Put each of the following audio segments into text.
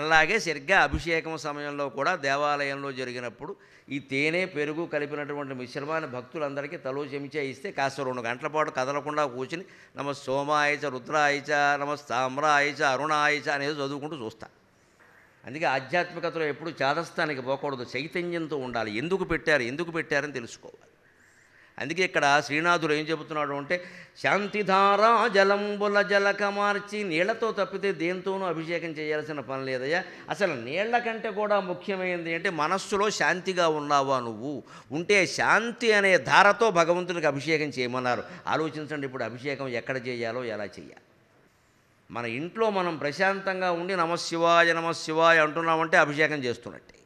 అలాగే సరిగ్గా అభిషేకం సమయంలో కూడా దేవాలయంలో జరిగినప్పుడు ఈ తేనె పెరుగు కలిపినటువంటి మిశ్రమాన్ని భక్తులందరికీ తలో చెంచా ఇస్తే కాస్త 2 గంటల పాటు కదలకుండా కూర్చుని నమ సోమాయచ రుద్రాయచ నమ తామ్రాయచ అరుణాయచ అనేది చదువుకుంటూ చూస్తా. అందుకే ఆధ్యాత్మికతలో ఎప్పుడు చాదస్తానికి పోకూడదు, చైతన్యంతో ఉండాలి. ఎందుకు పెట్టారని తెలుసుకోవాలి. అందుకే ఇక్కడ శ్రీనాథుడు ఏం చెబుతున్నాడు అంటే శాంతిధారా జలంబుల జలక మార్చి, నీళ్లతో తప్పితే దేంతోనూ అభిషేకం చేయాల్సిన పని లేదయ్యా. అసలు నీళ్ల కంటే కూడా ముఖ్యమైనది అంటే మనస్సులో శాంతిగా ఉన్నావా నువ్వు ఉంటే శాంతి అనే ధారతో భగవంతుడికి అభిషేకం చేయమన్నారు. ఆలోచించండి, ఇప్పుడు అభిషేకం ఎక్కడ చేయాలో ఎలా చేయాలి. మన ఇంట్లో మనం ప్రశాంతంగా ఉండి నమశివాయ అంటున్నామంటే అభిషేకం చేస్తున్నట్టే.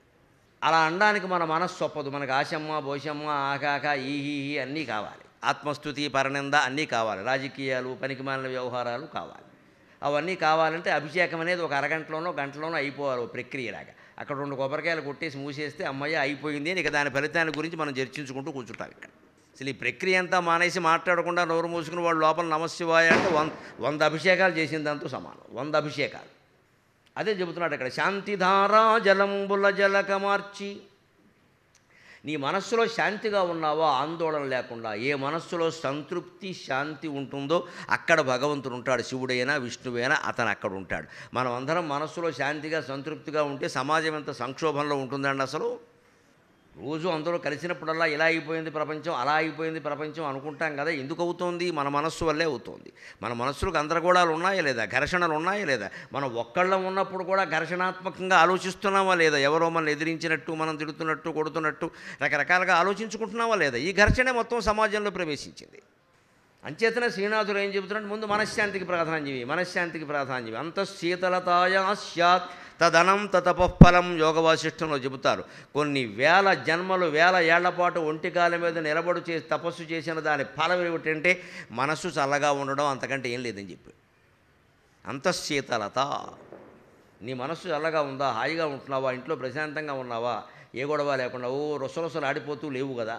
అలా అనడానికి మన మనస్సు ఒప్పదు. మనకు ఆశమ్మ భోషమ్మ ఆకాక ఈహీ అన్నీ కావాలి, ఆత్మస్థుతి పరనింద అన్నీ కావాలి, రాజకీయాలు పనికిమాలిన వ్యవహారాలు కావాలి. అవన్నీ కావాలంటే అభిషేకం అనేది ఒక అరగంటలోనో గంటలోనో అయిపోవాలి ప్రక్రియలాగా. అక్కడ 2 కొబ్బరికాయలు కొట్టేసి మూసేస్తే అమ్మయ్య అయిపోయింది అని ఇక దాని ఫలితాన్ని గురించి మనం చర్చించుకుంటూ కూర్చుంటాం. ఇక్కడ అసలు ఈ ప్రక్రియ అంతా మానేసి మాట్లాడకుండా నోరు మూసుకుని వాళ్ళు లోపల నమశివాయ అంటే 100 అభిషేకాలు చేసిన దాంతో సమానం. 100 అభిషేకాలు. అదే చెబుతున్నాడు ఇక్కడ, శాంతిధారా జలంబుల జలక మార్చి. నీ మనస్సులో శాంతిగా ఉన్నావా, ఆందోళన లేకుండా ఏ మనస్సులో సంతృప్తి శాంతి ఉంటుందో అక్కడ భగవంతుడు ఉంటాడు. శివుడైనా విష్ణువైనా అతను అక్కడ ఉంటాడు. మనం అందరం మనస్సులో శాంతిగా సంతృప్తిగా ఉంటే సమాజం ఎంత సంక్షోభంలో ఉంటుందండి. అసలు రోజు అందరూ కలిసినప్పుడల్లా ఇలా అయిపోయింది ప్రపంచం, అలా అయిపోయింది ప్రపంచం అనుకుంటాం కదా. ఎందుకు అవుతోంది? మన మనస్సు వల్లే అవుతోంది. మన మనస్సులో గందరగోళాలు ఉన్నాయా లేదా, ఘర్షణలు ఉన్నాయా లేదా, మనం ఒక్కళ్ళం ఉన్నప్పుడు కూడా ఘర్షణాత్మకంగా ఆలోచిస్తున్నామా లేదా, ఎవరో మనల్ని ఎదిరించినట్టు మనం తిడుతున్నట్టు కొడుతున్నట్టు రకరకాలుగా ఆలోచించుకుంటున్నామా లేదా. ఈ ఘర్షణే మొత్తం సమాజంలో ప్రవేశించింది. అంచేతనే శ్రీనాథుడు ఏం చెబుతున్నాడు, ముందు మనశ్శాంతికి ప్రాధాన్యమి. అంతఃశీతలతాయా స్యాత్ తదనం తతపఫలం యోగవాసిష్టంలో చెబుతారు. కొన్ని వేల జన్మలు వేల ఏళ్ల పాటు ఒంటికాల మీద నిలబడు చేసి తపస్సు చేసిన దాని ఫలం ఏమిటంటే మనస్సు చల్లగా ఉండడం, అంతకంటే ఏం లేదని చెప్పి. అంతఃశీతలత, నీ మనస్సు చల్లగా ఉందా, హాయిగా ఉంటున్నావా, ఇంట్లో ప్రశాంతంగా ఉన్నావా, ఏ గొడవ లేకుండా రొసరొసలు ఆడిపోతూ లేవు కదా.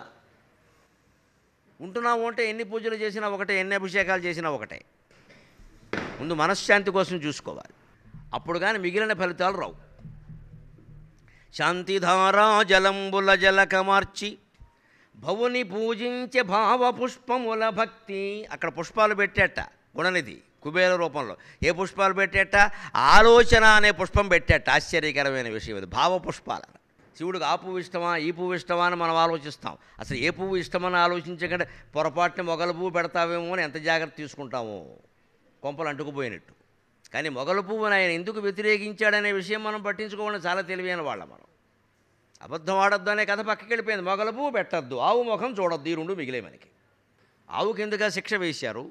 ఉంటున్నావు అంటే ఎన్ని పూజలు చేసినా ఒకటే, ఎన్ని అభిషేకాలు చేసినా ఒకటే. ముందు మనశ్శాంతి కోసం చూసుకోవాలి, అప్పుడు కానీ మిగిలిన ఫలితాలు రావు. శాంతిధారా జలంబుల జలక మార్చి భవుని పూజించే భావ పుష్పముల భక్తి. అక్కడ పుష్పాలు పెట్టేట గుణనిధి కుబేర రూపంలో. ఏ పుష్పాలు పెట్టేట? ఆలోచన అనే పుష్పం పెట్టేట. ఆశ్చర్యకరమైన విషయం ఇది. భావ పుష్పాలు. శివుడికి ఆ పువ్వు ఇష్టమా ఈ పువ్వు ఇష్టమా అని మనం ఆలోచిస్తాం. అసలు ఏ పువ్వు ఇష్టమని ఆలోచించకంటే పొరపాటున మొగల పువ్వు పెడతావేమో అని ఎంత జాగ్రత్త తీసుకుంటామో, కొంపలు అంటుకుపోయినట్టు. కానీ మొగల పువ్వుని ఆయన ఎందుకు వ్యతిరేకించాడనే విషయం మనం పట్టించుకోవాలని చాలా తెలివైన వాళ్ళం మనం. అబద్ధం ఆడొద్దు అనే కథ పక్కకి వెళ్ళిపోయింది. మొగల పువ్వు పెట్టద్దు, ఆవు ముఖం చూడొద్దు, ఈ 2 మిగిలే మనకి. ఆవుకి ఎందుగా శిక్ష వేశారు,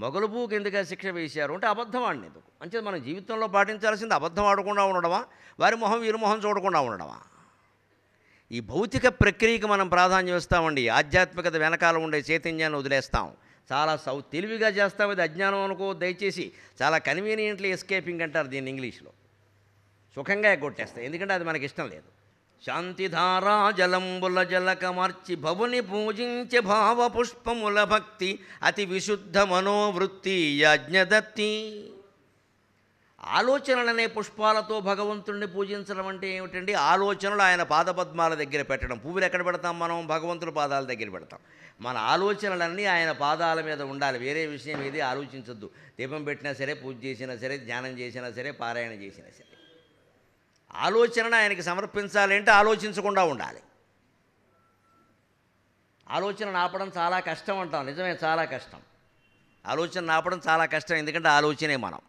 మొగల పువ్వుకి ఎందుగా శిక్ష వేశారు అంటే అబద్ధం ఆడినందుకు. అంటే మనం జీవితంలో పాటించాల్సింది అబద్ధం ఆడకుండా ఉండడమా, వారి మొహం వీరి మొహం చూడకుండా ఉండడమా. ఈ భౌతిక ప్రక్రియకి మనం ప్రాధాన్యం ఇస్తామండి. ఆధ్యాత్మికత వెనకాల ఉండే చైతన్యాన్ని వదిలేస్తాం. చాలా తెలివిగా చేస్తాం. ఇది అజ్ఞానం అనుకో దయచేసి. చాలా కన్వీనియంట్లీ ఎస్కేపింగ్ అంటారు దీన్ని ఇంగ్లీష్లో. సుఖంగా ఎగ్గొట్టేస్తాయి, ఎందుకంటే అది మనకి ఇష్టం లేదు. శాంతిధారా జలంబుల జలక మార్చి భవుని పూజించే భావ పుష్పముల భక్తి అతి విశుద్ధ మనోవృత్తి యజ్ఞదత్తి. ఆలోచనలనే పుష్పాలతో భగవంతుడిని పూజించడం అంటే ఏమిటండి? ఆలోచనలు ఆయన పాదపద్మాల దగ్గర పెట్టడం. పువ్వులు ఎక్కడ పెడతాం మనం? భగవంతుడి పాదాల దగ్గర పెడతాం. మన ఆలోచనలన్నీ ఆయన పాదాల మీద ఉండాలి. వేరే విషయం ఏది ఆలోచించొద్దు. దీపం పెట్టినా సరే, పూజ చేసినా సరే, ధ్యానం చేసినా సరే, పారాయణ చేసినా సరే, ఆలోచనను ఆయనకి సమర్పించాలి అంటే ఆలోచించకుండా ఉండాలి. ఆలోచన ఆపడం చాలా కష్టం అంటాం. నిజమే, చాలా కష్టం. ఆలోచన ఆపడం చాలా కష్టం, ఎందుకంటే ఆలోచనే మనం.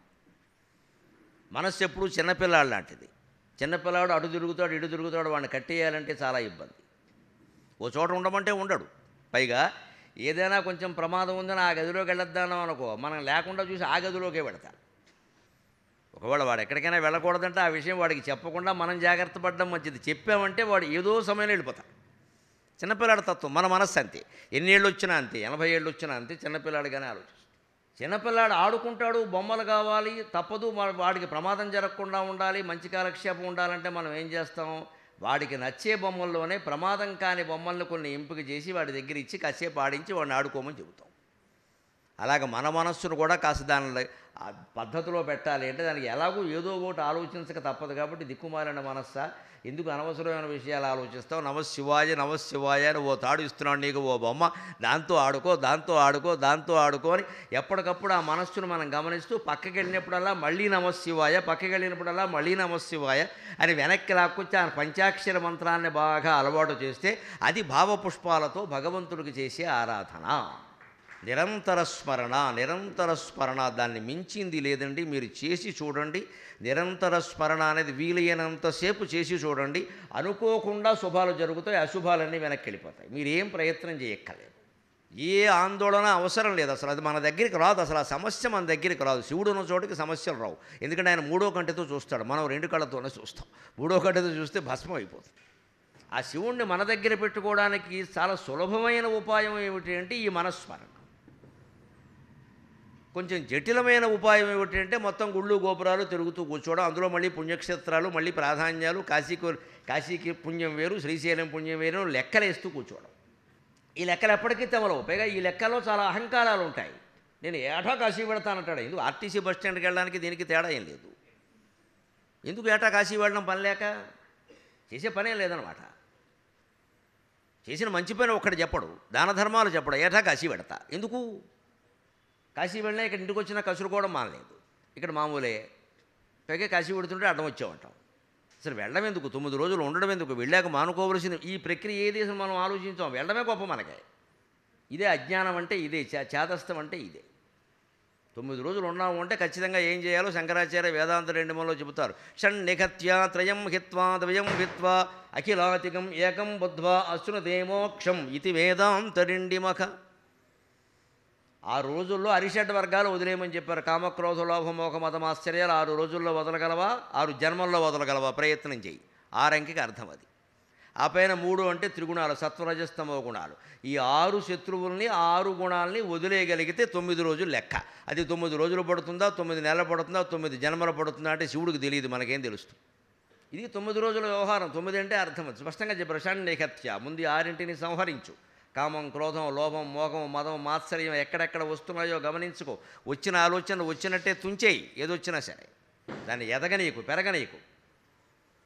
మనస్సు ఎప్పుడు చిన్నపిల్లాడు లాంటిది. చిన్నపిల్లాడు అటు తిరుగుతాడు ఇటు తిరుగుతాడు, వాడిని కట్టేయాలంటే చాలా ఇబ్బంది. ఓ చోట ఉండమంటే ఉండడు. పైగా ఏదైనా కొంచెం ప్రమాదం ఉందని ఆ గదిలోకి వెళ్ళొద్దాం అనుకో, మనం లేకుండా చూసి ఆ గదిలోకే పెడతాడు. ఒకవేళ వాడు ఎక్కడికైనా వెళ్ళకూడదంటే ఆ విషయం వాడికి చెప్పకుండా మనం జాగ్రత్త పడడం మంచిది. చెప్పామంటే వాడు ఏదో సమయంలో వెళ్ళిపోతాడు. చిన్నపిల్లాడి తత్వం. మన మనస్సు అంతే. ఎన్ని ఏళ్ళు వచ్చినా అంతే, 80 ఏళ్ళు వచ్చినా అంతే, చిన్నపిల్లాడిగానే ఆలోచిస్తాడు. చిన్నపిల్లాడు ఆడుకుంటాడు, బొమ్మలు కావాలి, తప్పదు. వాడికి ప్రమాదం జరగకుండా ఉండాలి, మంచి కాలక్షేపం ఉండాలంటే మనం ఏం చేస్తాం? వాడికి నచ్చే బొమ్మల్లోనే ప్రమాదం కాని బొమ్మలను కొన్ని ఎంపిక చేసి వాడి దగ్గర ఇచ్చి కాసేపు ఆడించి వాడిని ఆడుకోమని చెబుతాం. అలాగ మన మనస్సును కూడా కాస్త దాని ఆ పద్ధతిలో పెట్టాలి అంటే దానికి ఎలాగో ఏదో ఒకటి ఆలోచించక తప్పదు. కాబట్టి దిక్కుమాలిన మనస్సా, ఎందుకు అనవసరమైన విషయాలు ఆలోచిస్తావు, నమశివాయ అని ఓ తాడు ఇస్తున్నాడు నీకు, ఓ బొమ్మ, దాంతో ఆడుకో దాంతో ఆడుకో దాంతో ఆడుకో అని ఎప్పటికప్పుడు ఆ మనస్సును మనం గమనిస్తూ పక్కకి వెళ్ళినప్పుడల్లా మళ్ళీ నమశివాయ, పక్కకి వెళ్ళినప్పుడల్లా మళ్ళీ నమశివాయ అని వెనక్కి లాక్కొచ్చి ఆ పంచాక్షర మంత్రాన్ని బాగా అలవాటు చేస్తే అది భావపుష్పాలతో భగవంతుడికి చేసే ఆరాధన. నిరంతర స్మరణ దాన్ని మించింది లేదండి. మీరు చేసి చూడండి. నిరంతర స్మరణ అనేది వీలైనంతసేపు చేసి చూడండి. అనుకోకుండా శుభాలు జరుగుతాయి, అశుభాలన్నీ వెనక్కి వెళ్ళిపోతాయి. మీరేం ప్రయత్నం చేయక్కర్లేదు, ఏ ఆందోళన అవసరం లేదు. అసలు అది మన దగ్గరికి రాదు. అసలు ఆ సమస్య మన దగ్గరికి రాదు. శివుడు ఉన్న చోటికి సమస్యలు రావు. ఎందుకంటే ఆయన మూడో కంటితో చూస్తాడు, మనం రెండు కళ్ళతోనే చూస్తాం. మూడో కంటితో చూస్తే భస్మం అయిపోతుంది. ఆ శివుణ్ణి మన దగ్గర పెట్టుకోవడానికి చాలా సులభమైన ఉపాయం ఏమిటి అంటే ఈ మనస్మరణ. కొంచెం జటిలమైన ఉపాయం ఏమిటి అంటే మొత్తం గుళ్ళు గోపురాలు తిరుగుతూ కూర్చోవడం, అందులో మళ్ళీ పుణ్యక్షేత్రాలు, మళ్ళీ ప్రాధాన్యాలు, కాశీకి పుణ్యం వేరు, శ్రీశైలం పుణ్యం వేరు, లెక్కలేస్తూ కూర్చోవడం. ఈ లెక్కలు ఎప్పటికీ తెమలవు. పైగా ఈ లెక్కలో చాలా అహంకారాలు ఉంటాయి. నేను ఏటా కాశీ పెడతానంటాడు. ఎందుకు ఆర్టీసీ బస్ స్టాండ్కి వెళ్ళడానికి దీనికి తేడా ఏం లేదు. ఎందుకు ఏటా కాశీ వెళ్ళడం పని లేక? చేసే పనే లేదనమాట. చేసిన మంచి పని ఒక్కటి చెప్పడు, దాన ధర్మాలు చెప్పడు, ఏటా కాశీ పెడతా. ఎందుకు? కాశీ వెళ్ళినా ఇక్కడ ఇంటికి వచ్చినా కసురుకోవడం మానలేదు. ఇక్కడ మామూలే. పైగా కాశీ పెడుతుంటే అడ్డం వచ్చామంటాం. అసలు వెళ్ళడం ఎందుకు? 9 రోజులు ఉండడం ఎందుకు? వెళ్ళాక మానుకోవలసింది ఈ ప్రక్రియ ఏది అసలు మనం ఆలోచించాం. వెళ్ళడమే గొప్ప మనకే. ఇదే అజ్ఞానం అంటే ఇదే, చేతస్థం అంటే ఇదే. 9 రోజులు ఉన్నాము అంటే ఖచ్చితంగా ఏం చేయాలో శంకరాచార్య వేదాంత రెండుమలో చెబుతారు. షణ్నిఖత్యా త్రయం హిత్వా ద్వయం హిత్వా అఖిలాతికం ఏకం బుద్ధ్వా అశ్నుదేమోక్షం ఇది వేదాంతరిండిమఖ. 6 రోజుల్లో అరిషడ్ వర్గాలు వదిలేయమని చెప్పారు. కామక్రోధ లోభమోహ మతమాశ్చర్యాలు 6 రోజుల్లో వదలగలవా, 6 జన్మల్లో వదలగలవా, ప్రయత్నం చేయి. 6 అంకెకి అర్థం అది. ఆ పైన 3 అంటే త్రిగుణాలు, సత్వరజస్తమో గుణాలు. ఈ 6 శత్రువుల్ని 6 గుణాలని వదిలేయగలిగితే 9 రోజులు లెక్క. అది 9 రోజులు పడుతుందా, 9 నెలలు పడుతుందా, 9 జన్మలు పడుతుందా అంటే శివుడికి తెలియదు, మనకేం తెలుస్తుంది. ఇది 9 రోజుల వ్యవహారం. 9 అంటే అర్థం అది స్పష్టంగా చెప్పారు. షణ్నిఖత్య, ముందు 6 సంహరించు. కామం, క్రోధం, లోభం, మోహం, మదం, మాత్సర్యం ఎక్కడెక్కడ వస్తున్నాయో గమనించుకో. వచ్చిన ఆలోచన వచ్చినట్టే తుంచేయి. ఏదొచ్చినా సరే దాన్ని ఎదగనీయకు, పెరగనీయకు.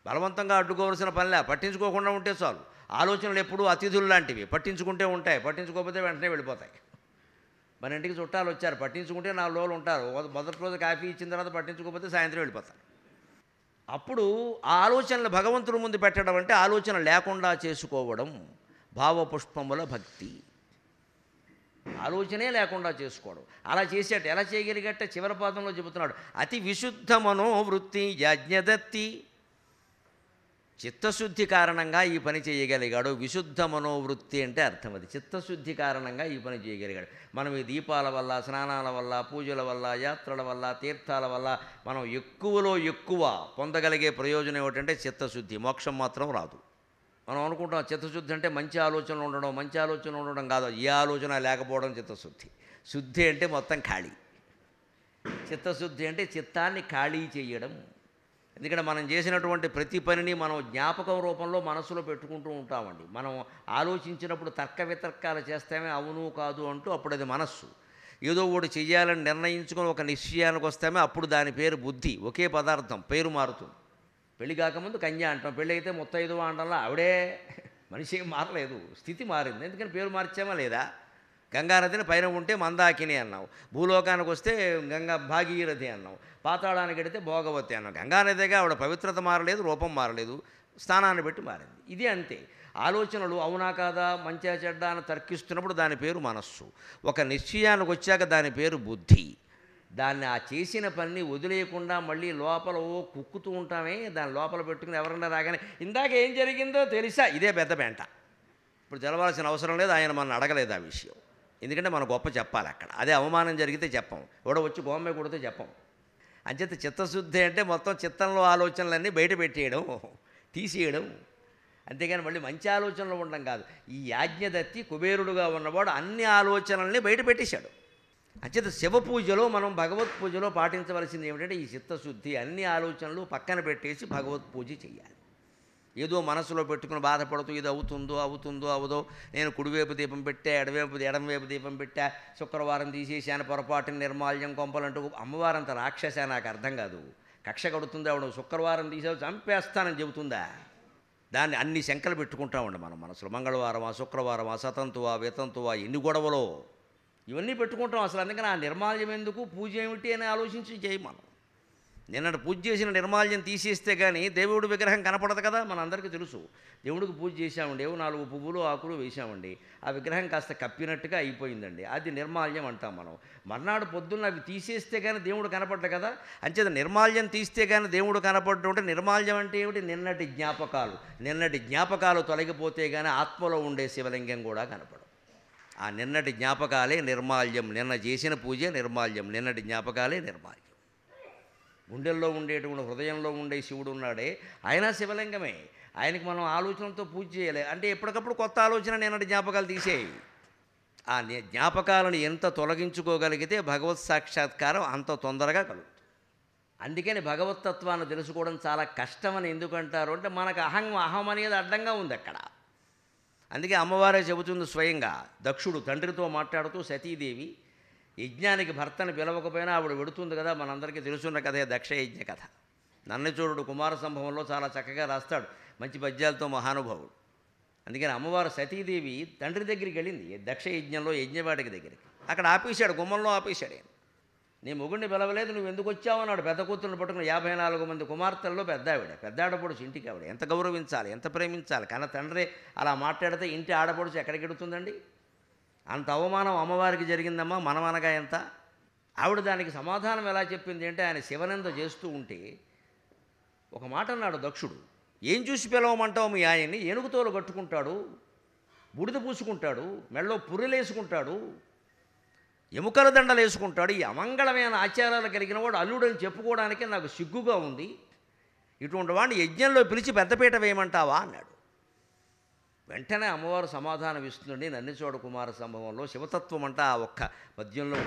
బలవంతంగా అడ్డుకోవాల్సిన పనిలే, పట్టించుకోకుండా ఉంటే చాలు. ఆలోచనలు ఎప్పుడూ అతిథులు లాంటివి, పట్టించుకుంటే ఉంటాయి, పట్టించుకోకపోతే వెంటనే వెళ్ళిపోతాయి. మన ఇంటికి చుట్టాలు వచ్చారు, పట్టించుకుంటే 4 రోజులు ఉంటారు. మొదటి రోజు కాఫీ ఇచ్చిన తర్వాత పట్టించుకోకపోతే సాయంత్రం వెళ్ళిపోతారు. అప్పుడు ఆ ఆలోచనలు భగవంతుడి ముందు పెట్టడం అంటే ఆలోచన లేకుండా చేసుకోవడం భావపుష్పముల భక్తి. ఆలోచనే లేకుండా చేసుకోవడం. అలా చేసేట ఎలా చేయగలిగట్ట చివరి పాదంలో చెబుతున్నాడు. అతి విశుద్ధ మనోవృత్తి యజ్ఞదత్తి. చిత్తశుద్ధి కారణంగా ఈ పని చేయగలిగాడు. విశుద్ధ మనోవృత్తి అంటే అర్థం అది. చిత్తశుద్ధి కారణంగా ఈ పని చేయగలిగాడు. మనం ఈ దీపాల వల్ల, స్నానాల వల్ల, పూజల వల్ల, యాత్రల వల్ల, తీర్థాల వల్ల మనం ఎక్కువలో ఎక్కువ పొందగలిగే ప్రయోజనం ఏమిటంటే చిత్తశుద్ధి. మోక్షం మాత్రం రాదు. మనం అనుకుంటాం చిత్తశుద్ధి అంటే మంచి ఆలోచనలు ఉండడం, మంచి ఆలోచనలు ఉండడం కాదు. ఏ ఆలోచన లేకపోవడం చిత్తశుద్ధి. శుద్ధి అంటే మొత్తం ఖాళీ. చిత్తశుద్ధి అంటే చిత్తాన్ని ఖాళీ చేయడం. ఎందుకంటే మనం చేసినటువంటి ప్రతి పనిని మనం జ్ఞాపకం రూపంలో మనసులో పెట్టుకుంటూ ఉంటామండి. మనం ఆలోచించినప్పుడు తర్క వితర్కాలు చేస్తామే, అవును కాదు అంటూ, అప్పుడు అది మనస్సు. ఏదో ఒకటి చెయ్యాలని నిర్ణయించుకొని ఒక నిశ్చయానికి వస్తామే, అప్పుడు దాని పేరు బుద్ధి. ఒకే పదార్థం, పేరు మారుతుంది. పెళ్లి కాకముందు కన్య అంటాం, పెళ్ళి అయితే ముత్తైదువ అంటంలో ఆవిడే. మనిషి ఏం మారలేదు, స్థితి మారింది. ఎందుకని పేరు మార్చామా లేదా? గంగానదిని పైన ఉంటే మందాకిని అన్నావు, భూలోకానికి వస్తే భాగీరథి అన్నావు, పాతాళానికి వెడితే భోగవతి అన్నావు. గంగానదిగా ఆవిడ పవిత్రత మారలేదు, రూపం మారలేదు, స్థానాన్ని బట్టి మారింది. ఇది అంతే. ఆలోచనలు అవునా కాదా, మంచిగా చెడ్డ అని తర్కిస్తున్నప్పుడు దాని పేరు మనస్సు. ఒక నిశ్చయానికి వచ్చాక దాని పేరు బుద్ధి. దాన్ని ఆ చేసిన పనిని వదిలేయకుండా మళ్ళీ లోపల కుక్కుతూ ఉంటామే, దాని లోపల పెట్టుకుని ఎవరన్నా రాగానే ఇందాక ఏం జరిగిందో తెలుసా, ఇదే పెద్ద పెంట. ఇప్పుడు తెలవాల్సిన అవసరం లేదు, ఆయన మనం అడగలేదు ఆ విషయం. ఎందుకంటే మనం గొప్ప చెప్పాలి అక్కడ. అదే అవమానం జరిగితే చెప్పం, ఎవడో వచ్చి గోమ్మే కొడితే చెప్పం. అంచేత చిత్తశుద్ధి అంటే మొత్తం చిత్తంలో ఆలోచనలన్నీ బయట పెట్టేయడం, తీసేయడం. అంతేగాని మళ్ళీ మంచి ఆలోచనలు ఉండడం కాదు. ఈ యాజ్ఞదత్తి కుబేరుడుగా ఉన్నవాడు అన్ని ఆలోచనల్ని బయట పెట్టేశాడు. అంచేత శివ పూజలో మనం భగవత్ పూజలో పాటించవలసింది ఏమిటంటే ఈ చిత్తశుద్ధి. అన్ని ఆలోచనలు పక్కన పెట్టేసి భగవత్ పూజ చేయాలి. ఏదో మనసులో పెట్టుకుని బాధపడుతూ ఇది అవుతుందో అవదో, నేను కుడివైపు దీపం పెట్టా, ఎడమవైపు దీపం పెట్టా, శుక్రవారం తీసేసాను, పొరపాటున నిర్మాల్యం కొంపలంటూ. అమ్మవారంత రాక్షస నాకు అర్థం కాదు. కక్ష కడుతుందా ఆవిడ? శుక్రవారం తీసావు చంపేస్తానని చెబుతుందా? దాన్ని అన్ని శంకలు పెట్టుకుంటామండి మనం మనసులో. మంగళవారమా, శుక్రవారమా, సతంతువా, వితంతువా, ఎన్ని గొడవలో ఇవన్నీ పెట్టుకుంటాం. అసలు అందుకని ఆ నిర్మాల్యం ఎందుకు, పూజ ఏమిటి అని ఆలోచించి చేయి మనం. నిన్నటి పూజ చేసిన నిర్మాల్యం తీసేస్తే కానీ దేవుడి విగ్రహం కనపడదు కదా, మనందరికీ తెలుసు. దేవుడికి పూజ చేశామండి, 4 పువ్వులు ఆకులు వేసామండి, ఆ విగ్రహం కాస్త కప్పినట్టుగా అయిపోయిందండి, అది నిర్మాల్యం అంటాం మనం. మర్నాడు పొద్దున్న అవి తీసేస్తే కానీ దేవుడు కనపడ్డ కదా. అంచేత నిర్మాల్యం తీస్తే కానీ దేవుడు కనపడ్డం అంటే నిర్మాల్యం అంటే ఏమిటి? నిన్నటి జ్ఞాపకాలు తొలగిపోతే కానీ ఆత్మలో ఉండే శివలింగం కూడా కనపడదు. ఆ నిన్నటి జ్ఞాపకాలే నిర్మాల్యం. నిన్న చేసిన పూజే నిర్మాల్యం, నిన్నటి జ్ఞాపకాలే నిర్మాల్యం. గుండెల్లో ఉండేటువంటి, హృదయంలో ఉండే శివుడు ఉన్నాడే, ఆయన శివలింగమే. ఆయనకి మనం ఆలోచనతో పూజ చేయాలి. అంటే ఎప్పటికప్పుడు కొత్త ఆలోచన, నిన్నటి జ్ఞాపకాలు తీసేయి. ఆ జ్ఞాపకాలను ఎంత తొలగించుకోగలిగితే భగవత్ సాక్షాత్కారం అంత తొందరగా కలుగుతుంది. అందుకని భగవతత్వాన్ని తెలుసుకోవడం చాలా కష్టమని ఎందుకంటారు అంటే, మనకు అహం అనేది అడ్డంగా ఉంది అక్కడ. అందుకే అమ్మవారే చెబుతుంది స్వయంగా. దక్షుడు తండ్రితో మాట్లాడుతూ, సతీదేవి యజ్ఞానికి భర్తను పిలవకపోయినా ఆవిడ వెడుతుంది కదా, మనందరికీ తెలుసున్న కథే దక్ష యజ్ఞ కథ. నన్నచూరుడు కుమార సంభవంలో చాలా చక్కగా రాస్తాడు, మంచి పద్యాలతో మహానుభావుడు. అందుకని అమ్మవారు సతీదేవి తండ్రి దగ్గరికి వెళ్ళింది దక్ష యజ్ఞంలో, యజ్ఞవాటికి దగ్గరికి. అక్కడ ఆపేశాడు, గుమ్మంలో ఆపేశాడు. ఆయన, నీ మొగుడిని పిలవలేదు, నువ్వు ఎందుకు వచ్చావు అన్నాడు. పెద్ద కూతురుని పట్టుకుని 54 మంది కుమార్తెల్లో పెద్ద ఆడపడుచు, ఇంటికి ఆవిడ ఎంత గౌరవించాలి, ఎంత ప్రేమించాలి. కన్న తండ్రి అలా మాట్లాడితే ఇంటి ఆడపడుచు ఎక్కడికి ఎడుతుందండి? అంత అవమానం అమ్మవారికి జరిగిందమ్మా, మనమనగా ఎంత. ఆవిడ దానికి సమాధానం ఎలా చెప్పింది అంటే, ఆయన శివనింద చేస్తూ ఉంటే ఒక మాట అన్నాడు దక్షుడు. ఏం చూసి పిలవమంటావు మీ ఆయన్ని? ఏనుగుతోలు కట్టుకుంటాడు, బూడిద పూసుకుంటాడు, మెళ్ళో పుర్రెలేసుకుంటాడు, ఎముకల దండలు వేసుకుంటాడు, ఈ అమంగళమైన ఆచారాలు కలిగిన వాడు అల్లుడని చెప్పుకోవడానికి నాకు సిగ్గుగా ఉంది. ఇటువంటి వాడిని యజ్ఞంలో పిలిచి పెద్దపీట వేయమంటావా అన్నాడు. వెంటనే అమ్మవారు సమాధానం ఇస్తుందండి. నన్నిచోడ కుమార సంభవంలో శివతత్వం అంట ఆ ఒక్క పద్యంలో.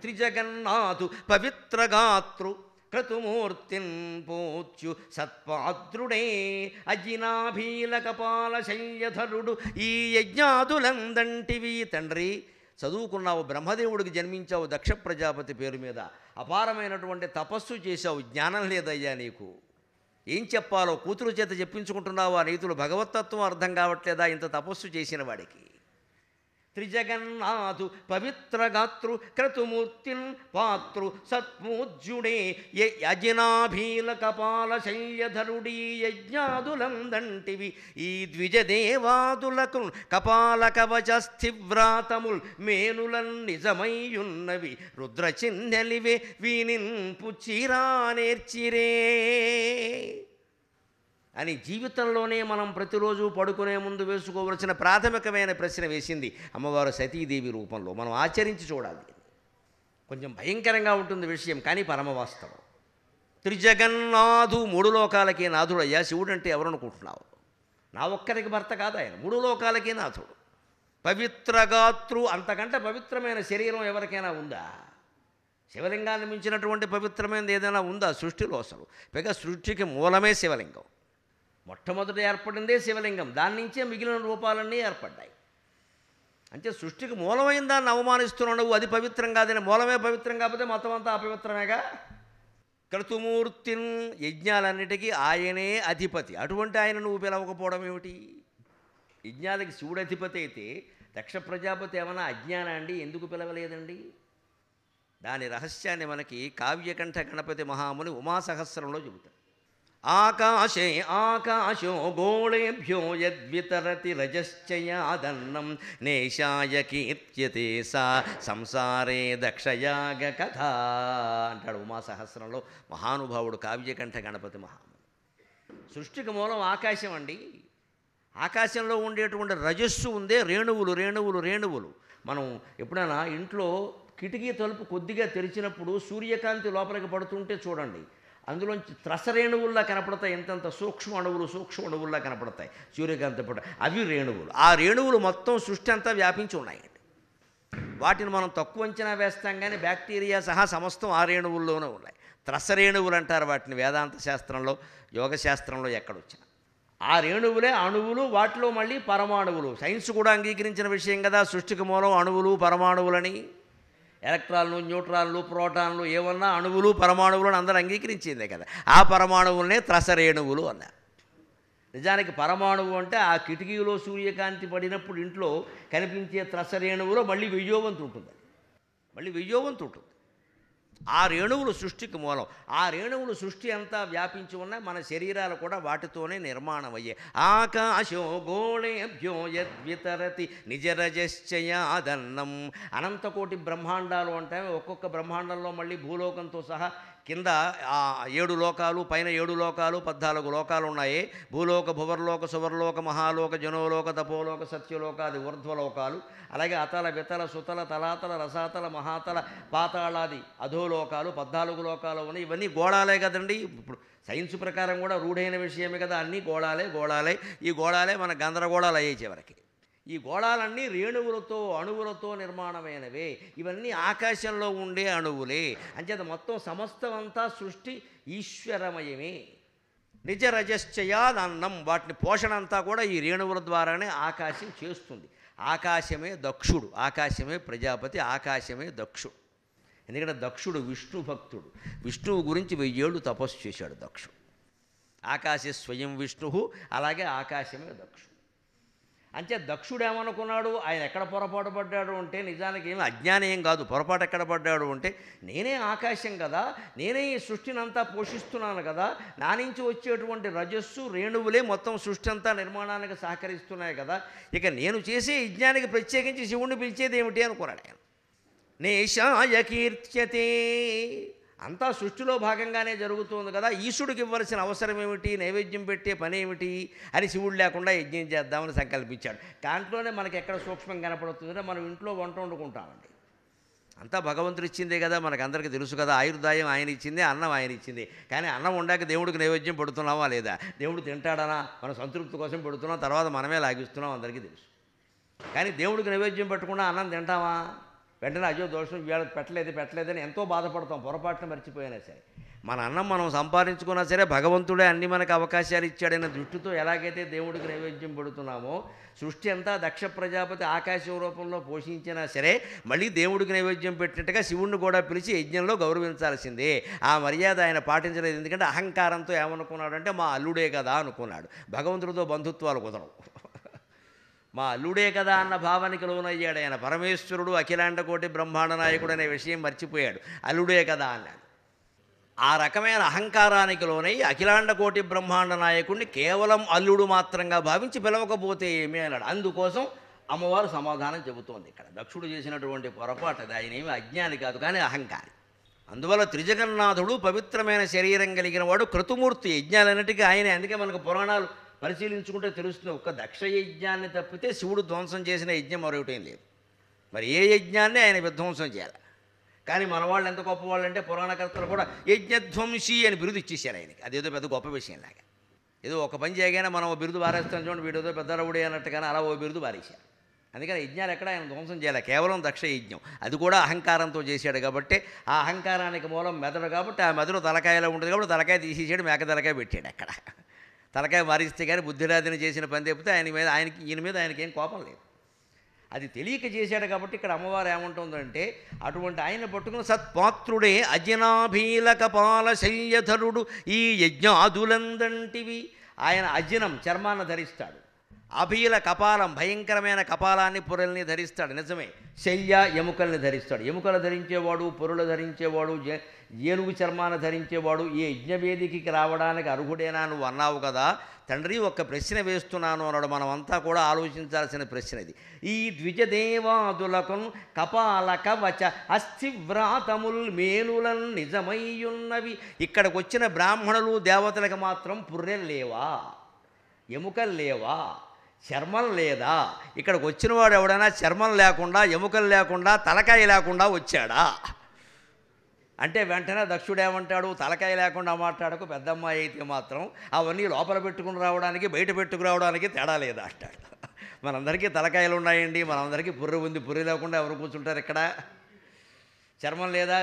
త్రిజగన్నాథు పవిత్రగాతృ క్రతుమూర్తిన్ పోచ్యు సత్పాద్రుడే అజినాభీల కపాల శయ్యధరుడు ఈ యజ్ఞాదులందంటివి. తండ్రి, చదువుకున్నావు, బ్రహ్మదేవుడికి జన్మించావు, దక్ష ప్రజాపతి పేరు మీద అపారమైనటువంటి తపస్సు చేశావు, జ్ఞానం లేదయ్యా నీకు. ఏం చెప్పాలో కూతురు చేత చెప్పించుకుంటున్నావు. ఆ నీతులు భగవతత్వం అర్థం కావట్లేదా ఇంత తపస్సు చేసిన వాడికి? త్రిజగన్నాథు పవిత్రగాతృ క్రతుమూర్తిన్ పాతృ సత్పూజ్యుడే యజనాభీల కపాల శయ్యధరుడీ యజ్ఞాదులందంటివి ఈ ద్విజదేవాదులకు కపాల కవచ స్థివ్రాతముల్ మేనులన్ నిజమయ్యున్నవి రుద్రచిహ్నలివే వీనిన్ పుచ్చిరా నేర్చిరే అని జీవితంలోనే మనం ప్రతిరోజు పడుకునే ముందు వేసుకోవలసిన ప్రాథమికమైన ప్రశ్న వేసింది అమ్మవారు సతీదేవి రూపంలో. మనం ఆచరించి చూడాలి. కొంచెం భయంకరంగా ఉంటుంది విషయం, కానీ పరమవాస్తవం. త్రిజగన్నాథు, 3 లోకాలకే నాథుడయ్యా. శివుడు అంటే ఎవరనుకుంటున్నావు? నా ఒక్కరికి భర్త కాదు ఆయన, 3 లోకాలకే నాథుడు. పవిత్రగాతృ, అంతకంటే పవిత్రమైన శరీరం ఎవరికైనా ఉందా? శివలింగాన్ని మించినటువంటి పవిత్రమైనది ఏదైనా ఉందా సృష్టిలో? అసలు పైగా సృష్టికి మూలమే శివలింగం. మొట్టమొదట ఏర్పడిందే శివలింగం, దాని నుంచే మిగిలిన రూపాలన్నీ ఏర్పడ్డాయి. అంటే సృష్టికి మూలమైన దాన్ని అవమానిస్తున్నావు, అది పవిత్రం కాదని. మూలమే పవిత్రం కాకపోతే మొత్తం అంతా అపవిత్రమేగా. క్రతుమూర్తిన్, యజ్ఞాలన్నిటికీ ఆయనే అధిపతి. అటువంటి ఆయన నువ్వు పిలవకపోవడం ఏమిటి? యజ్ఞాలకి శివుడు అధిపతి అయితే దక్ష ప్రజాపతి ఏమన్నా అజ్ఞాన అండి? ఎందుకు పిలవలేదండి? దాని రహస్యాన్ని మనకి కావ్యకంఠ గణపతి మహాముని ఉమాసహస్రంలో చెబుతాడు. ఆకాశే ఆకాశో గోళేభ్యో యద్వితరతి రజశ్చయాదన్నం నేషాయ కీర్త్యతే సా సంసారే దక్షయాగ కథ అంటాడు ఉమాసహస్రంలో మహానుభావుడు కావ్యకంఠ గణపతి మహాముని. సృష్టికి మూలం ఆకాశం అండి. ఆకాశంలో ఉండేటువంటి రజస్సు ఉందే రేణువులు రేణువులు రేణువులు. మనం ఎప్పుడైనా ఇంట్లో కిటికీ తలుపు కొద్దిగా తెరిచినప్పుడు సూర్యకాంతి లోపలికి పడుతుంటే చూడండి, అందులోంచి త్రసరేణువుల్లా కనపడతాయి. ఎంతంత సూక్ష్మ అణువుల్లా కనపడతాయి సూర్యకాంతి పడ. అవి రేణువులు. ఆ రేణువులు మొత్తం సృష్టి అంతా వ్యాపించి ఉన్నాయండి. వాటిని మనం తక్కువ అంచనా వేస్తాం, కానీ బ్యాక్టీరియా సహా సమస్తం ఆ రేణువుల్లోనే ఉన్నాయి. త్రసరేణువులు అంటారు వాటిని వేదాంత శాస్త్రంలో, యోగశాస్త్రంలో ఎక్కడొచ్చినా. ఆ రేణువులే అణువులు, వాటిలో మళ్ళీ పరమాణువులు. సైన్స్ కూడా అంగీకరించిన విషయం కదా, సృష్టికి మూలం అణువులు పరమాణువులని. ఎలక్ట్రాన్లు, న్యూట్రాన్లు, ప్రోటాన్లు ఏమన్నా అణువులు పరమాణువులు అని అందరూ అంగీకరించిందే కదా. ఆ పరమాణువులనే త్రసరేణువులు అన్నారు. నిజానికి పరమాణువు అంటే ఆ కిటికీలో సూర్యకాంతి పడినప్పుడు ఇంట్లో కనిపించే త్రసరేణువులో మళ్ళీ వెయ్యోవంతు ఉంటుంది. మళ్ళీ వెయ్యోవంతు ఉంటుంది. ఆ రేణువులు సృష్టికి మూలం. ఆ రేణువులు సృష్టి అంతా వ్యాపించి ఉన్నాయి. మన శరీరాలు కూడా వాటితోనే నిర్మాణం అయ్యాయి. ఆకాశో గోళేభ్యో యద్వితరతి నిజరజశ్చయాదన్నం. అనంతకోటి బ్రహ్మాండాలు అంటే ఒక్కొక్క బ్రహ్మాండంలో మళ్ళీ భూలోకంతో సహా కింద 7 లోకాలు, పైన 7 లోకాలు, 14 లోకాలు ఉన్నాయి. భూలోక, భువర్లోక, సువర్లోక, మహాలోక, జనోలోక, తపోలోక, సత్యలోకాది ఊర్ధ్వలోకాలు. అలాగే అతల, వితల, సుతల, తలాతల, రసాతల, మహాతల, పాతాళాది అధోలోకాలు 14 లోకాలు ఉన్నాయి. ఇవన్నీ గోళాలే కదండి. ఇప్పుడు సైన్స్ ప్రకారం కూడా రూఢైన విషయమే కదా, అన్నీ గోళాలే. ఈ గోళాలే మన గందరగోళాలు అయ్యే చివరికి. ఈ గోళాలన్నీ రేణువులతో, అణువులతో నిర్మాణమైనవే. ఇవన్నీ ఆకాశంలో ఉండే అణువులే. అంచేత మొత్తం సమస్తమంతా సృష్టి ఈశ్వరమయమే. నిజరజశ్చయాదన్నం. వాటిని పోషణ అంతా కూడా ఈ రేణువుల ద్వారానే ఆకాశం చేస్తుంది. ఆకాశమే దక్షుడు, ఆకాశమే ప్రజాపతి, ఆకాశమే దక్షుడు. ఎందుకంటే దక్షుడు విష్ణు భక్తుడు. విష్ణువు గురించి 1000 ఏళ్ళు తపస్సు చేశాడు దక్షుడు. ఆకాశ స్వయం విష్ణు, అలాగే ఆకాశమే దక్షుడు. అంటే దక్షుడు ఏమనుకున్నాడు, ఆయన ఎక్కడ పొరపాటు పడ్డాడు అంటే, నిజానికి ఏమి అజ్ఞానం కాదు, పొరపాటు ఎక్కడ పడ్డాడు అంటే, నేనే ఆకాశం కదా, నేనే ఈ సృష్టిని అంతా పోషిస్తున్నాను కదా, నా నుంచి వచ్చేటువంటి రజస్సు రేణువులే మొత్తం సృష్టి అంతా నిర్మాణానికి సహకరిస్తున్నాయి కదా, ఇక నేను చేసే యజ్ఞానికి ప్రత్యేకించి శివుణ్ణి పిలిచేది ఏమిటి అనుకున్నాడు ఆయన. నేషాయ కీర్త్యతే. అంతా సృష్టిలో భాగంగానే జరుగుతుంది కదా, ఈశ్వరుడికి ఇవ్వాల్సిన అవసరం ఏమిటి, నైవేద్యం పెట్టే పని ఏమిటి అని శివుడు లేకుండా యజ్ఞం చేద్దామని సంకల్పించాడు. దాంట్లోనే మనకి ఎక్కడ సూక్ష్మం కనపడుతుందంటే, మనం ఇంట్లో వంట వండుకుంటామండి. అంతా భగవంతుడు ఇచ్చిందే కదా, మనకందరికీ తెలుసు కదా. ఆయుర్దాయం ఆయన ఇచ్చిందే, అన్నం ఆయన ఇచ్చింది. కానీ అన్నం వండాక దేవుడికి నైవేద్యం పెడుతున్నావా లేదా, దేవుడు తింటాడనా, మన సంతృప్తి కోసం పెడుతున్నాం, తర్వాత మనమే లాగిస్తున్నాం, అందరికీ తెలుసు. కానీ దేవుడికి నైవేద్యం పెట్టకుండా అన్నం తింటామా? వెంటనే అయ్యో దోషం, వీళ్ళ పెట్టలేదని ఎంతో బాధపడతాం, పొరపాటున మర్చిపోయినా సరే. మన అన్నం మనం సంపాదించుకున్నా సరే భగవంతుడే అన్ని మనకు అవకాశాలు ఇచ్చాడన్న దృష్టితో ఎలాగైతే దేవుడికి నైవేద్యం పెడుతున్నామో, సృష్టి అంతా దక్ష ప్రజాపతి ఆకాశం రూపంలో పోషించినా సరే మళ్ళీ దేవుడికి నైవేద్యం పెట్టినట్టుగా శివుణ్ణి కూడా పిలిచి యజ్ఞంలో గౌరవించాల్సిందే. ఆ మర్యాద ఆయన పాటించలేదు. ఎందుకంటే అహంకారంతో ఏమనుకున్నాడంటే, మా అల్లుడే కదా అనుకున్నాడు. భగవంతుడితో బంధుత్వాలు కుదరవు. మా అల్లుడే కదా అన్న భావనకి లోనయ్యాడు ఆయన. పరమేశ్వరుడు అఖిలాండ కోటి బ్రహ్మాండ నాయకుడు అనే విషయం మర్చిపోయాడు. అల్లుడే కదా అన్నాడు. ఆ రకమైన అహంకారానికి లోనై అఖిలాండ కోటి బ్రహ్మాండ నాయకుడిని కేవలం అల్లుడు మాత్రంగా భావించి పిలవకపోతే ఏమీ అన్నాడు. అందుకోసం అమ్మవారు సమాధానం చెబుతోంది ఇక్కడ. దక్షుడు చేసినటువంటి పొరపాటు అది. ఆయన ఏమి అజ్ఞాని కాదు, కానీ అహంకారి. అందువల్ల త్రిజగన్నాథుడు పవిత్రమైన శరీరం కలిగిన వాడు, క్రతుమూర్తి. యజ్ఞాలన్నిటికీ ఆయనే. అందుకే మనకు పురాణాలు పరిశీలించుకుంటే తెలుస్తుంది, ఒక్క దక్ష యజ్ఞాన్ని తప్పితే శివుడు ధ్వంసం చేసిన యజ్ఞం మరొకటేం లేదు. మరి ఏ యజ్ఞాన్ని ఆయన విధ్వంసం చేయాలి. కానీ మన వాళ్ళు ఎంత గొప్పవాళ్ళు అంటే, పురాణకర్తలు కూడా యజ్ఞధ్వంసి అని బిరుదు ఇచ్చేశారు ఆయనకి. అదేదో పెద్ద గొప్ప విషయం లాగా. ఏదో ఒక పని చేయగానే మనం ఓ బిరుదు బారేస్తాం చూడండి, వీడేదో పెద్ద రవుడే అన్నట్టుగానే అలా ఓ బిరుదు బారేశారు. అందుకని యజ్ఞాలు ఎక్కడ ఆయన ధ్వంసం చేయాలి, కేవలం దక్ష యజ్ఞం. అది కూడా అహంకారంతో చేశాడు కాబట్టి, ఆ అహంకారానికి మూలం మెదడు కాబట్టి, ఆ మెదడు తలకాయలో ఉంటుంది కాబట్టి తలకాయ తీసేసాడు, మేక తలకాయ పెట్టాడు అక్కడ. తలకాయ మారిస్తే కానీ బుద్ధిరాధిని చేసిన పని తప్పితే ఈయన మీద ఆయనకేం కోపం లేదు. అది తెలియక చేశాడు కాబట్టి ఇక్కడ అమ్మవారు ఏమంటుందంటే, అటువంటి ఆయన పట్టుకుని సత్పాత్రుడే అజినాభీల కపాల శల్యధరుడు ఈ యజ్ఞాదులందంటివి. ఆయన అజినం చర్మాన్ని ధరిస్తాడు, అభీల కపాలం భయంకరమైన కపాలాన్ని పొరల్ని ధరిస్తాడు. నిజమే. శల్య ఎముకల్ని ధరిస్తాడు. ఎముకలు ధరించేవాడు, పొరులు ధరించేవాడు, ఏనుగు చర్మాన్ని ధరించేవాడు ఈ యజ్ఞవేదికి రావడానికి అర్హుడేనా నువ్వు అన్నావు కదా తండ్రి, ఒక్క ప్రశ్న వేస్తున్నాను అన్నాడు. మనమంతా కూడా ఆలోచించాల్సిన ప్రశ్న ఇది. ఈ ద్విజదేవాదులకు కపాల కవచ అస్థివ్రాతముల్ మేలులన్ నిజమయ్యున్నవి. ఇక్కడికి వచ్చిన బ్రాహ్మణులు దేవతలకు మాత్రం పుర్రెలు లేవా, ఎముకలు లేవా, చర్మం లేదా? ఇక్కడికి వచ్చినవాడు ఎవడైనా చర్మం లేకుండా, ఎముకలు లేకుండా, తలకాయ లేకుండా వచ్చాడా అంటే వెంటనే దక్షుడు ఏమంటాడు, తలకాయ లేకుండా మాట్లాడకు, పెద్దమ్మాయి అయితే మాత్రం అవన్నీ లోపల పెట్టుకుని రావడానికి బయట పెట్టుకురావడానికి తేడా లేదా అంటాడు. మనందరికీ తలకాయలు ఉన్నాయండి, మనందరికీ పుర్రె ఉంది, పుర్రె లేకుండా ఎవరు కూర్చుంటారు ఇక్కడ? చర్మం లేదా?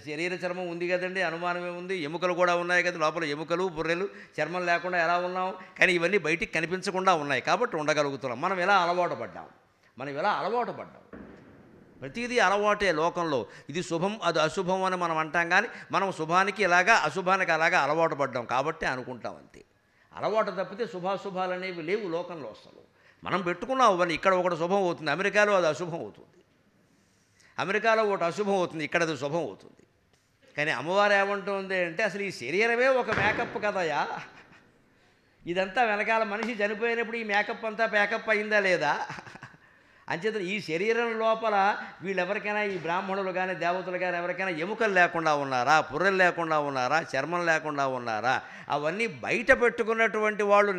శరీర చర్మం ఉంది కదండి, అనుమానమే ఉంది. ఎముకలు కూడా ఉన్నాయి కదా, లోపల ఎముకలు బుర్రెలు, చర్మం లేకుండా ఎలా ఉన్నాం? కానీ ఇవన్నీ బయటికి కనిపించకుండా ఉన్నాయి కాబట్టి ఉండగలుగుతున్నాం. మనం ఎలా అలవాటు పడ్డాం. ప్రతిదీ అలవాటే లోకంలో. ఇది శుభం అది అశుభం అని మనం అంటాం, కానీ మనం శుభానికి ఇలాగా అశుభానికి అలాగా అలవాటు పడ్డాం కాబట్టి అనుకుంటాం అంతే. అలవాటు తప్పితే శుభాశుభాలు అనేవి లేవు లోకంలో అసలు. మనం పెట్టుకున్నాం అవన్నీ. ఇక్కడ ఒకటి శుభం అవుతుంది, అమెరికాలో అది అశుభం అవుతుంది. అమెరికాలో ఒకటి అశుభం అవుతుంది, ఇక్కడ అది శుభం అవుతుంది. కానీ అమ్మవారు ఏమంటుంది అంటే, అసలు ఈ శరీరమే ఒక మేకప్ కదయా, ఇదంతా వెనకాల మనిషి చనిపోయినప్పుడు ఈ మేకప్ అంతా ప్యాకప్ అయిందా లేదా? అంచేత ఈ శరీరం లోపల వీళ్ళెవరికైనా, ఈ బ్రాహ్మణులు కానీ దేవతలు కానీ ఎవరికైనా ఎముకలు లేకుండా ఉన్నారా, పుర్రెలు లేకుండా ఉన్నారా, చర్మం లేకుండా ఉన్నారా? అవన్నీ బయట పెట్టుకున్నటువంటి వాళ్ళు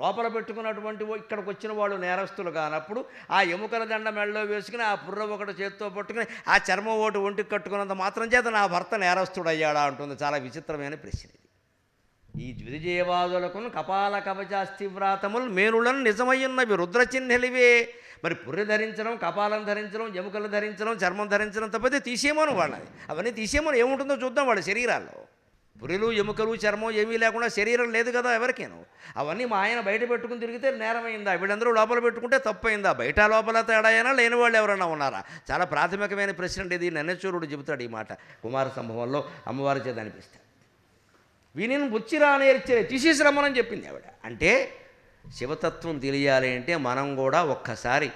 లోపల పెట్టుకున్నటువంటి ఇక్కడికి వచ్చిన వాళ్ళు నేరస్తులు కానప్పుడు ఆ ఎముకల దండ మెడలో వేసుకుని, ఆ పుర్ర ఒకటి చేత్తో పట్టుకుని, ఆ చర్మం ఒకటి ఒంటికి కట్టుకున్నంత మాత్రం చేత నా భర్త నేరస్తుడు అయ్యాడా అంటుంది. చాలా విచిత్రమైన ప్రశ్న ఇది. ఈ ద్విజయవాదులకు కపాల కవచాస్తివ్రాతములు మేనులను నిజమయ్యున్నవి రుద్రచిహ్నలివే. మరి పుర్రె ధరించడం, కపాలం ధరించడం, ఎముకలు ధరించడం, చర్మం ధరించడం తప్పితే తీసేమోను వాళ్ళని. అవన్నీ తీసేమోను ఏముంటుందో చూద్దాం వాళ్ళ శరీరాల్లో. పుర్రెలు ఎముకలు చర్మం ఏమీ లేకుండా శరీరం లేదు కదా ఎవరికేను. అవన్నీ మా ఆయన బయట పెట్టుకుని తిరిగితే నేరమైందా? వీళ్ళందరూ లోపల పెట్టుకుంటే తప్పైందా? బయట లోపల తేడా అయినా లేని వాళ్ళు ఎవరైనా ఉన్నారా? చాలా ప్రాథమికమైన ప్రశ్న అండి ఇది. నన్నచూరుడు చెబుతాడు ఈ మాట కుమార సంభవంలో అమ్మవారి చేత అనిపిస్తాడు. వీనిని బుచ్చిరా నేర్చే తీసేసి రమ్మని చెప్పింది ఆవిడ. అంటే శివతత్వం తెలియాలి అంటే మనం కూడా ఒక్కసారి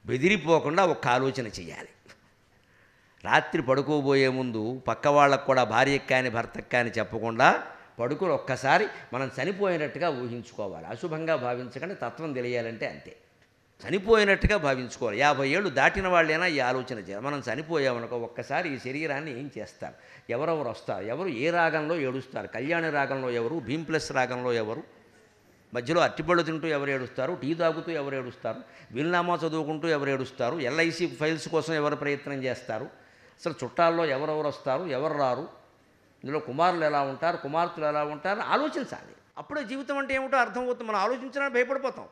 బెదిరిపోకుండా ఒక్క ఆలోచన చేయాలి. రాత్రి పడుకోబోయే ముందు పక్క వాళ్ళకు కూడా, భార్యకు కానీ భర్తకు కానీ చెప్పకుండా పడుకుని ఒక్కసారి మనం చనిపోయినట్టుగా ఊహించుకోవాలి. అశుభంగా భావించకండి. తత్వం తెలియాలంటే అంతే. చనిపోయినట్టుగా భావించుకోవాలి. 50 ఏళ్ళు దాటిన వాళ్ళైనా ఈ ఆలోచన చేయాలి. మనం చనిపోయామనుకో ఒక్కసారి ఈ శరీరాన్ని ఏం చేస్తారు, ఎవరెవరు వస్తారు, ఎవరు ఏ రాగంలో ఏడుస్తారు, కళ్యాణి రాగంలో ఎవరు, భీంప్లస్ రాగంలో ఎవరు, మధ్యలో అట్టిపళ్ళు తింటూ ఎవరు ఏడుస్తారు, టీ తాగుతూ ఎవరు ఏడుస్తారు, వీలునామా చదువుకుంటూ ఎవరు ఏడుస్తారు, ఎల్ఐసి ఫైల్స్ కోసం ఎవరు ప్రయత్నం చేస్తారు, అసలు చుట్టాల్లో ఎవరెవరు వస్తారు, ఎవరు రారు, ఇందులో కుమారులు ఎలా ఉంటారు, కుమార్తెలు ఎలా ఉంటారు ఆలోచించాలి. అప్పుడే జీవితం అంటే ఏమిటో అర్థమవుతుంది. మనం ఆలోచించడానికి భయపడిపోతాం.